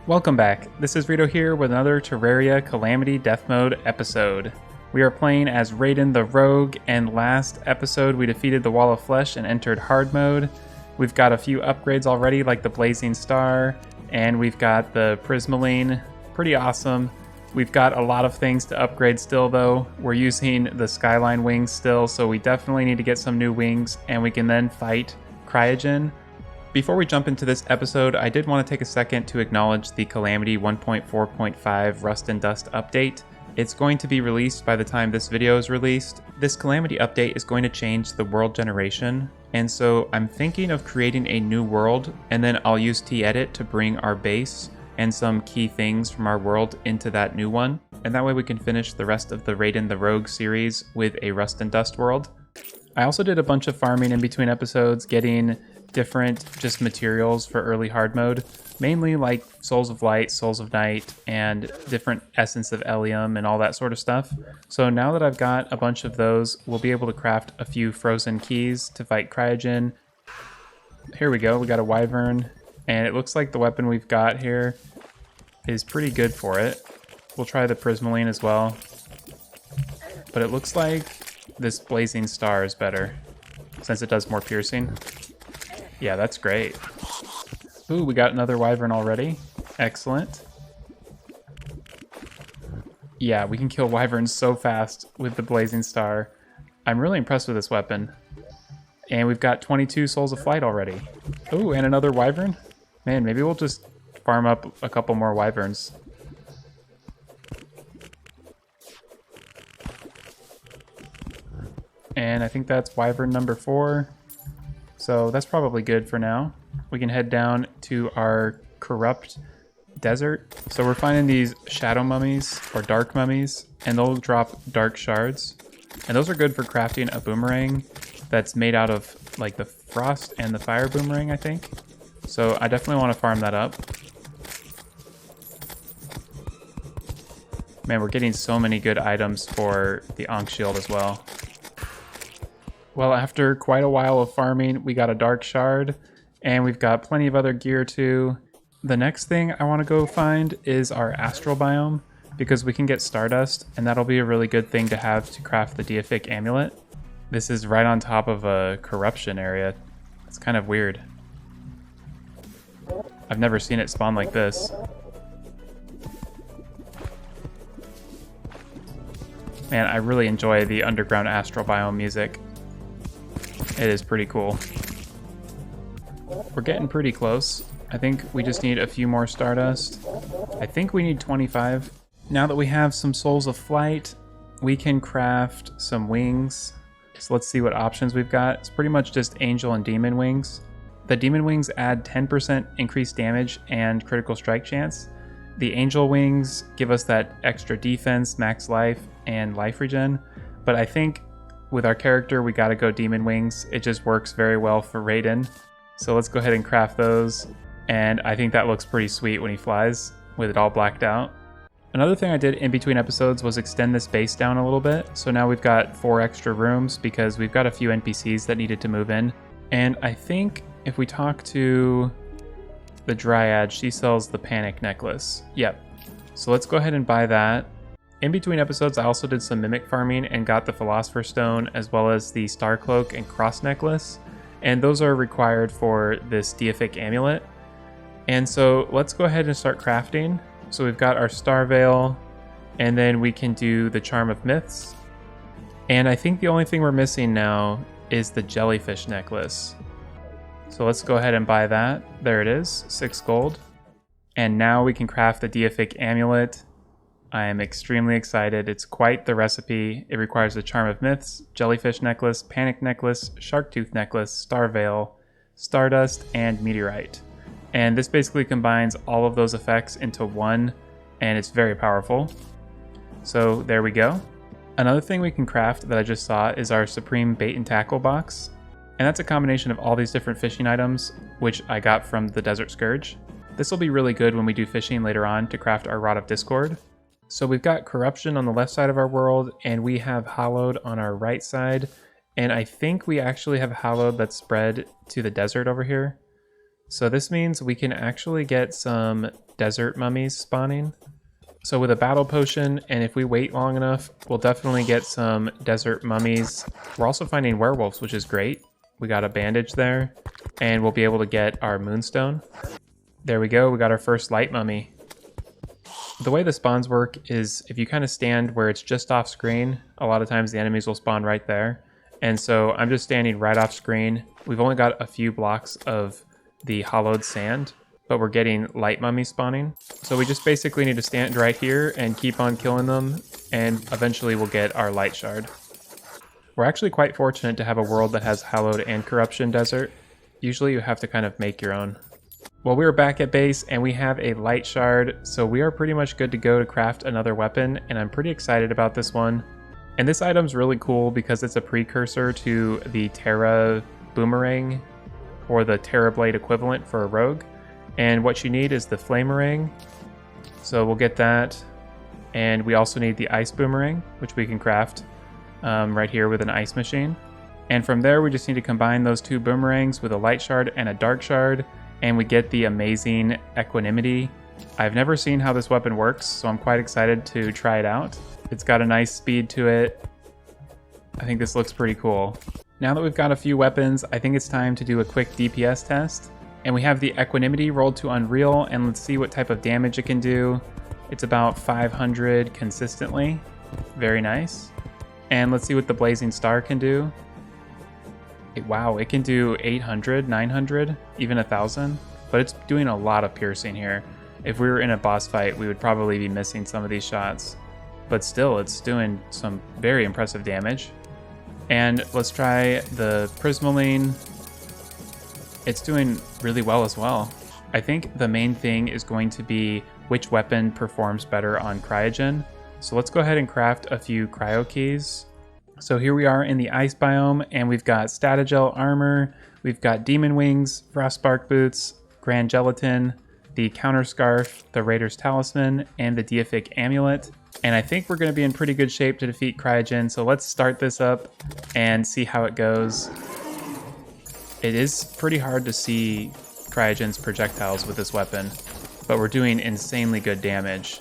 Welcome back. This is Rito here with another Terraria Calamity Death Mode episode. We are playing as Raiden the Rogue, and last episode we defeated the Wall of Flesh and entered hard mode. We've got a few upgrades already, like the Blazing Star, and we've got the Prismaline. Pretty awesome. We've got a lot of things to upgrade still though. We're using the Skyline wings still, so we definitely need to get some new wings, and we can then fight Cryogen. Before we jump into this episode, I did want to take a second to acknowledge the Calamity 1.4.5 Rust and Dust update. It's going to be released by the time this video is released. This Calamity update is going to change the world generation, and so I'm thinking of creating a new world, and then I'll use T-Edit to bring our base and some key things from our world into that new one, and that way we can finish the rest of the Raiden the Rogue series with a Rust and Dust world. I also did a bunch of farming in between episodes, getting different just materials for early hard mode, mainly like Souls of Light, Souls of Night, and different Essence of Ellium and all that sort of stuff. So now that I've got a bunch of those, we'll be able to craft a few frozen keys to fight Cryogen. Here we go, we got a Wyvern, and it looks like the weapon we've got here is pretty good for it. We'll try the Prismaline as well, but it looks like this Blazing Star is better since it does more piercing. Yeah, that's great. Ooh, we got another Wyvern already. Excellent. Yeah, we can kill Wyverns so fast with the Blazing Star. I'm really impressed with this weapon. And we've got 22 Souls of Flight already. Ooh, and another Wyvern? Man, maybe we'll just farm up a couple more Wyverns. And I think that's Wyvern number 4. So that's probably good for now. We can head down to our corrupt desert. So we're finding these shadow mummies or dark mummies, and they'll drop dark shards. And those are good for crafting a boomerang that's made out of like the frost and the fire boomerang, I think. So I definitely want to farm that up. Man, we're getting so many good items for the Ankh shield as well. Well, after quite a while of farming, we got a dark shard, and we've got plenty of other gear too. The next thing I want to go find is our astral biome, because we can get stardust, and that'll be a really good thing to have to craft the deific amulet. This is right on top of a corruption area. It's kind of weird. I've never seen it spawn like this. Man, I really enjoy the underground astral biome music. It is pretty cool. We're getting pretty close. I think we just need a few more stardust. I think we need 25. Now that we have some Souls of Flight, we can craft some wings. So let's see what options we've got. It's pretty much just angel and demon wings. The demon wings add 10% increased damage and critical strike chance. The angel wings give us that extra defense, max life, and life regen. But I think with our character, we gotta go demon wings. It just works very well for Raiden. So let's go ahead and craft those. And I think that looks pretty sweet when he flies with it all blacked out. Another thing I did in between episodes was extend this base down a little bit. So now we've got 4 extra rooms because we've got a few NPCs that needed to move in. And I think if we talk to the Dryad, she sells the Panic Necklace. Yep. So let's go ahead and buy that. In between episodes, I also did some Mimic farming and got the Philosopher's Stone as well as the Star Cloak and Cross Necklace. And those are required for this deific amulet. And so let's go ahead and start crafting. So we've got our Star Veil, and then we can do the Charm of Myths. And I think the only thing we're missing now is the Jellyfish Necklace. So let's go ahead and buy that. There it is, 6 gold. And now we can craft the deific amulet. I am extremely excited. It's quite the recipe. It requires the Charm of Myths, Jellyfish Necklace, Panic Necklace, Shark Tooth Necklace, Star Veil, Stardust, and Meteorite. And this basically combines all of those effects into one, and it's very powerful. So there we go. Another thing we can craft that I just saw is our Supreme Bait and Tackle box. And that's a combination of all these different fishing items, which I got from the Desert Scourge. This will be really good when we do fishing later on to craft our Rod of Discord. So we've got Corruption on the left side of our world, and we have Hallowed on our right side. And I think we actually have Hallowed that's spread to the desert over here. So this means we can actually get some desert mummies spawning. So with a battle potion, and if we wait long enough, we'll definitely get some desert mummies. We're also finding werewolves, which is great. We got a bandage there, and we'll be able to get our moonstone. There we go, we got our first light mummy. The way the spawns work is if you kind of stand where it's just off screen, a lot of times the enemies will spawn right there. And so I'm just standing right off screen. We've only got a few blocks of the hollowed sand, but we're getting light mummies spawning. So we just basically need to stand right here and keep on killing them, and eventually we'll get our light shard. We're actually quite fortunate to have a world that has hallowed and corruption desert. Usually you have to kind of make your own. Well, we're back at base and we have a light shard, so we are pretty much good to go to craft another weapon, and I'm pretty excited about this one. And this item's really cool because it's a precursor to the Terra Boomerang, or the Terra Blade equivalent for a rogue. And what you need is the Flamerang, so we'll get that. And we also need the Ice Boomerang, which we can craft right here with an ice machine. And from there, we just need to combine those two boomerangs with a light shard and a dark shard, and we get the amazing Equanimity. I've never seen how this weapon works, so I'm quite excited to try it out. It's got a nice speed to it. I think this looks pretty cool. Now that we've got a few weapons, I think it's time to do a quick DPS test. And we have the Equanimity rolled to Unreal, and let's see what type of damage it can do. It's about 500 consistently. Very nice. And let's see what the Blazing Star can do. Wow, it can do 800, 900, even 1,000, but it's doing a lot of piercing here. If we were in a boss fight, we would probably be missing some of these shots, but still, it's doing some very impressive damage. And let's try the Prismaline. It's doing really well as well. I think the main thing is going to be which weapon performs better on Cryogen. So let's go ahead and craft a few cryo keys. So here we are in the ice biome, and we've got Statagel armor, we've got Demon Wings, Frostbark boots, Grand Gelatin, the Counter Scarf, the Raider's Talisman, and the deific amulet. And I think we're going to be in pretty good shape to defeat Cryogen, so let's start this up and see how it goes. It is pretty hard to see Cryogen's projectiles with this weapon, but we're doing insanely good damage.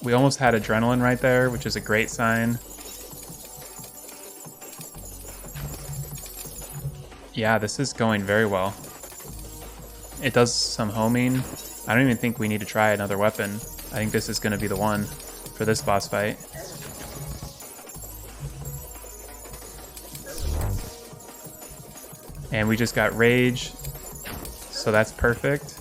We almost had adrenaline right there, which is a great sign. Yeah, this is going very well. It does some homing. I don't even think we need to try another weapon. I think this is going to be the one for this boss fight. And we just got Rage, so that's perfect.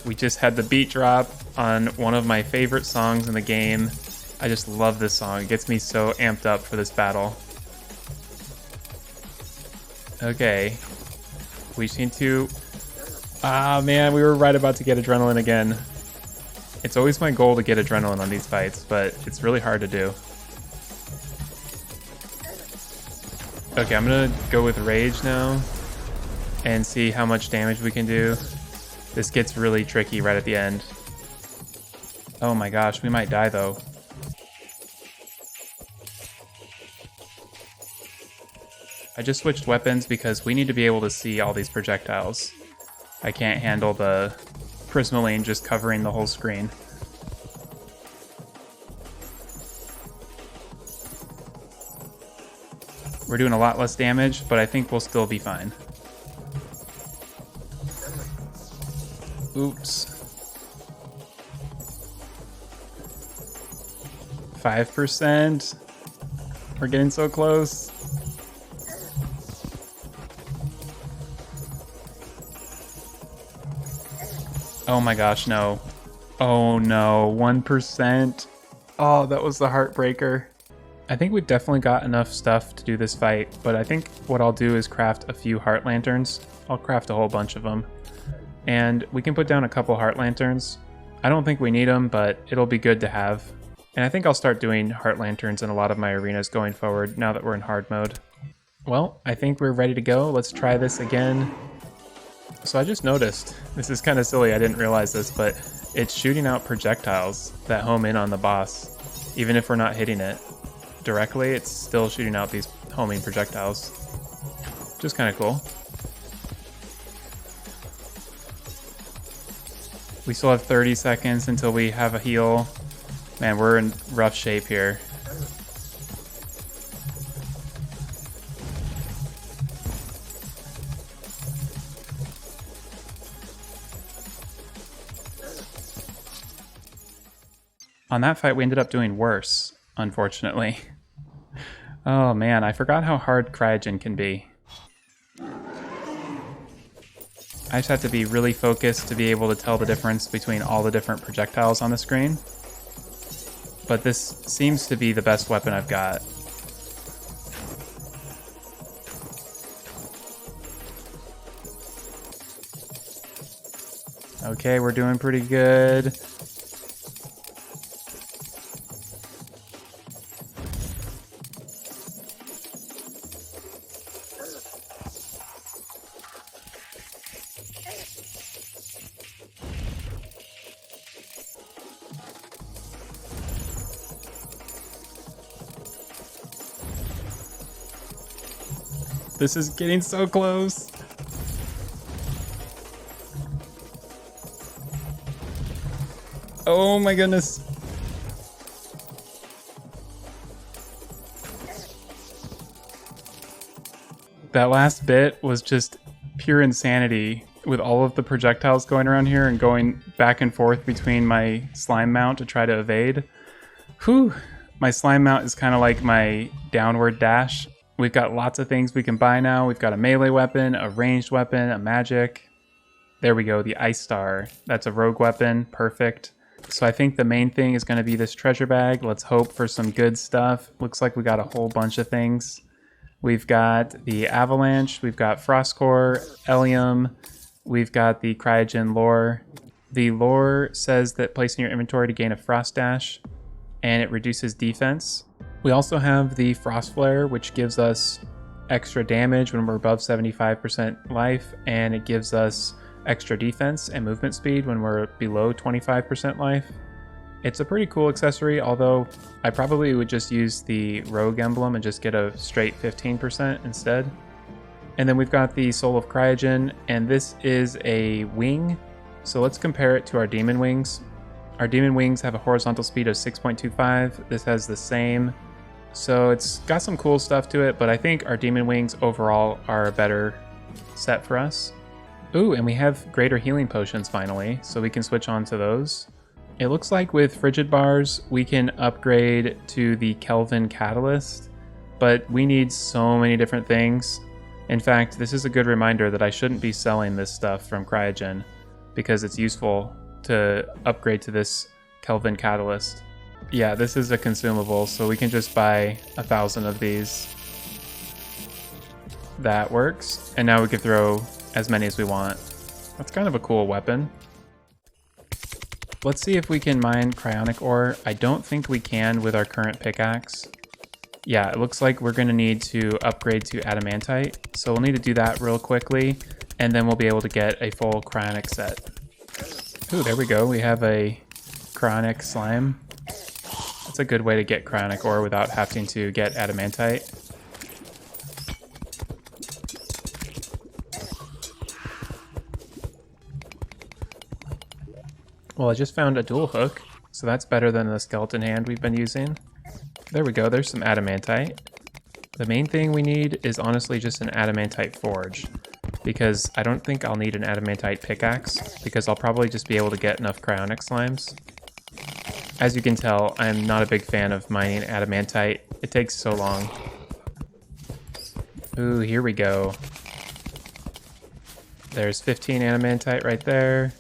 We just had the beat drop on one of my favorite songs in the game. I just love this song. It gets me so amped up for this battle. Okay. We just need to... Ah, man, we were right about to get adrenaline again. It's always my goal to get adrenaline on these fights, but it's really hard to do. Okay, I'm gonna go with Rage now and see how much damage we can do. This gets really tricky right at the end. Oh my gosh, we might die though. I just switched weapons because we need to be able to see all these projectiles. I can't handle the Prismaline just covering the whole screen. We're doing a lot less damage, but I think we'll still be fine. Oops. 5%. We're getting so close. Oh my gosh, no. Oh no, 1%. Oh, that was the heartbreaker. I think we've definitely got enough stuff to do this fight, but I think what I'll do is craft a few heart lanterns. I'll craft a whole bunch of them. And we can put down a couple heart lanterns. I don't think we need them, but it'll be good to have. And I think I'll start doing heart lanterns in a lot of my arenas going forward now that we're in hard mode. Well, I think we're ready to go. Let's try this again. So I just noticed, this is kind of silly, I didn't realize this, but it's shooting out projectiles that home in on the boss. Even if we're not hitting it directly, it's still shooting out these homing projectiles. Which is kind of cool. We still have 30 seconds until we have a heal. Man, we're in rough shape here. On that fight, we ended up doing worse, unfortunately. Oh man, I forgot how hard Cryogen can be. I just have to be really focused to be able to tell the difference between all the different projectiles on the screen. But this seems to be the best weapon I've got. Okay, we're doing pretty good. This is getting so close. Oh my goodness. That last bit was just pure insanity with all of the projectiles going around here and going back and forth between my slime mount to try to evade. Whew. My slime mount is kind of like my downward dash. We've got lots of things we can buy now. We've got a melee weapon, a ranged weapon, a magic. There we go, the Ice Star. That's a rogue weapon, perfect. So I think the main thing is going to be this treasure bag. Let's hope for some good stuff. Looks like we got a whole bunch of things. We've got the Avalanche, we've got Frost Core, Ellium, we've got the Cryogen Lore. The Lore says that place in your inventory to gain a Frost Dash, and it reduces defense. We also have the Frost Flare, which gives us extra damage when we're above 75% life, and it gives us extra defense and movement speed when we're below 25% life. It's a pretty cool accessory, although I probably would just use the Rogue emblem and just get a straight 15% instead. And then we've got the Soul of Cryogen, and this is a wing. So let's compare it to our Demon Wings. Our Demon Wings have a horizontal speed of 6.25. This has the same. So it's got some cool stuff to it, but I think our Demon Wings overall are a better set for us. Ooh, and we have greater healing potions finally, so we can switch on to those. It looks like with Frigid Bars, we can upgrade to the Kelvin Catalyst, but we need so many different things. In fact, this is a good reminder that I shouldn't be selling this stuff from Cryogen, because it's useful to upgrade to this Kelvin Catalyst. Yeah, this is a consumable, so we can just buy 1,000 of these. That works. And now we can throw as many as we want. That's kind of a cool weapon. Let's see if we can mine cryonic ore. I don't think we can with our current pickaxe. Yeah, it looks like we're going to need to upgrade to adamantite. So we'll need to do that real quickly, and then we'll be able to get a full cryonic set. Ooh, there we go. We have a cryonic slime. That's a good way to get cryonic ore without having to get adamantite. Well, I just found a dual hook, so that's better than the skeleton hand we've been using. There we go, there's some adamantite. The main thing we need is honestly just an adamantite forge, because I don't think I'll need an adamantite pickaxe, because I'll probably just be able to get enough cryonic slimes. As you can tell, I'm not a big fan of mining adamantite. It takes so long. Ooh, here we go. There's 15 adamantite right there.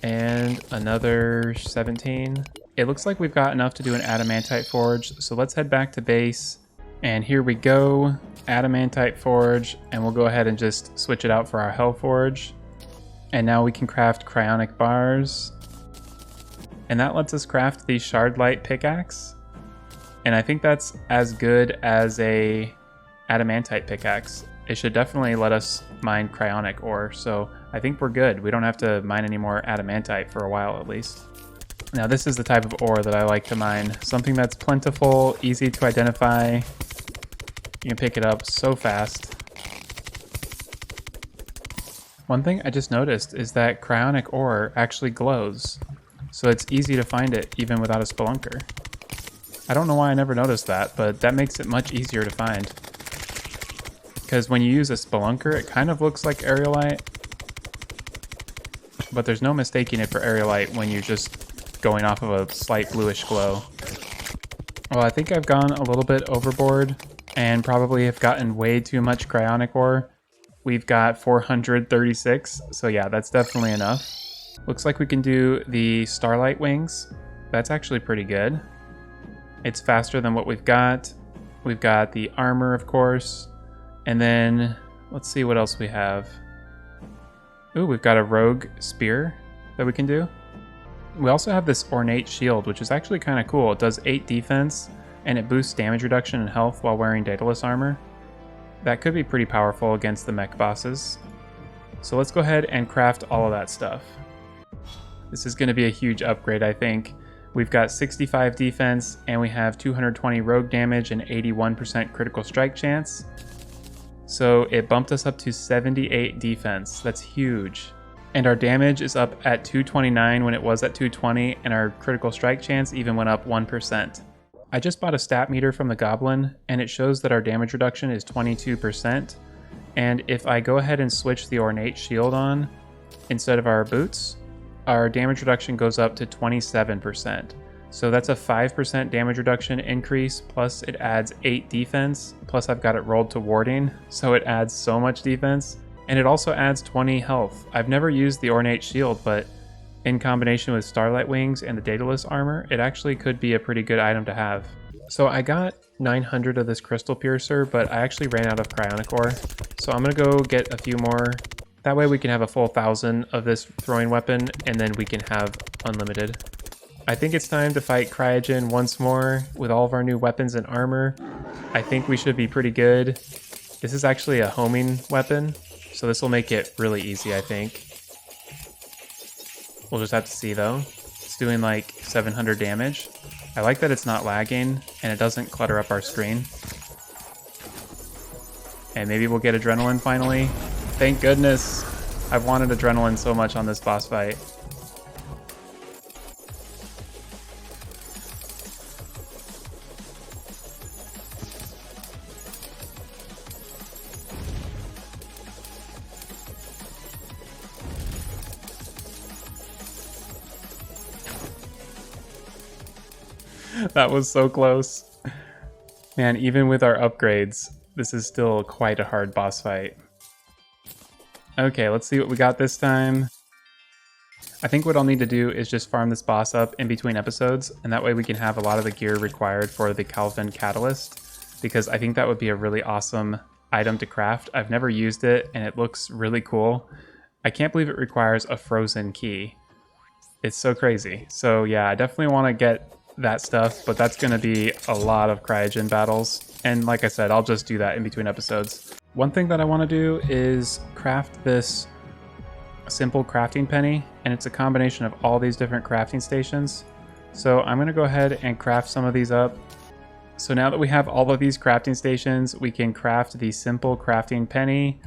And another 17. It looks like we've got enough to do an adamantite forge, so let's head back to base. And here we go, adamantite forge, and we'll go ahead and just switch it out for our hell forge. And now we can craft cryonic bars. And that lets us craft the shard light pickaxe. And I think that's as good as a adamantite pickaxe. it should definitely let us mine cryonic ore, so I think we're good. We don't have to mine any more adamantite for a while at least. Now this is the type of ore that I like to mine. Something that's plentiful, easy to identify. You can pick it up so fast. One thing I just noticed is that cryonic ore actually glows, so it's easy to find it even without a spelunker. I don't know why I never noticed that, but that makes it much easier to find. Because when you use a spelunker, it kind of looks like aerolite, but there's no mistaking it for aerolite when you're just going off of a slight bluish glow. Well, I think I've gone a little bit overboard and probably have gotten way too much cryonic ore. We've got 436, so yeah, that's definitely enough. Looks like we can do the starlight wings. That's actually pretty good. It's faster than what we've got. We've got the armor, of course. And then, let's see what else we have. Ooh, we've got a rogue spear that we can do. We also have this ornate shield, which is actually kind of cool. It does 8 defense, and it boosts damage reduction and health while wearing Daedalus armor. That could be pretty powerful against the mech bosses. So let's go ahead and craft all of that stuff. This is going to be a huge upgrade, I think. We've got 65 defense, and we have 220 rogue damage and 81% critical strike chance. So it bumped us up to 78 defense. That's huge. And our damage is up at 229 when it was at 220, and our critical strike chance even went up 1%. I just bought a stat meter from the Goblin, and it shows that our damage reduction is 22%. And if I go ahead and switch the ornate shield on instead of our boots, our damage reduction goes up to 27%. So that's a 5% damage reduction increase, plus it adds 8 defense, plus I've got it rolled to warding, so it adds so much defense. And it also adds 20 health. I've never used the ornate shield, but in combination with starlight wings and the Daedalus armor, it actually could be a pretty good item to have. So I got 900 of this crystal piercer, but I actually ran out of cryonic ore. So I'm gonna go get a few more. That way we can have a full 1,000 of this throwing weapon, and then we can have unlimited. I think it's time to fight Cryogen once more with all of our new weapons and armor. I think we should be pretty good. This is actually a homing weapon, so this will make it really easy, I think. We'll just have to see though. It's doing like 700 damage. I like that it's not lagging and it doesn't clutter up our screen. And maybe we'll get adrenaline finally. Thank goodness. I've wanted adrenaline so much on this boss fight. That was so close. Man, even with our upgrades, this is still quite a hard boss fight. Okay, let's see what we got this time. I think what I'll need to do is just farm this boss up in between episodes, and that way we can have a lot of the gear required for the Calvin Catalyst, because I think that would be a really awesome item to craft. I've never used it, and it looks really cool. I can't believe it requires a frozen key. It's so crazy. So yeah, I definitely want to get that stuff, but that's going to be a lot of Cryogen battles. And like I said, I'll just do that in between episodes. One thing that I want to do is craft this simple crafting penny, and it's a combination of all these different crafting stations. So I'm going to go ahead and craft some of these up. So now that we have all of these crafting stations, we can craft the simple crafting penny.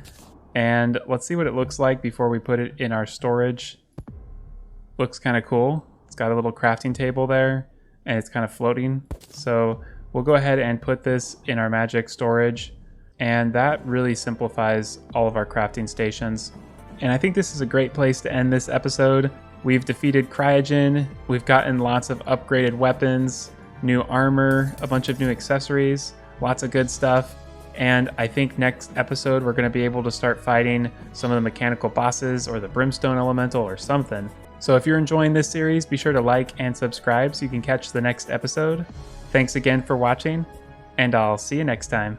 And let's see what it looks like before we put it in our storage. Looks kind of cool. It's got a little crafting table there, and it's kind of floating. So we'll go ahead and put this in our magic storage, and that really simplifies all of our crafting stations. And I think this is a great place to end this episode. We've defeated Cryogen, we've gotten lots of upgraded weapons, new armor, a bunch of new accessories, lots of good stuff. And I think next episode we're going to be able to start fighting some of the mechanical bosses or the brimstone elemental or something. So if you're enjoying this series, be sure to like and subscribe so you can catch the next episode. Thanks again for watching, and I'll see you next time.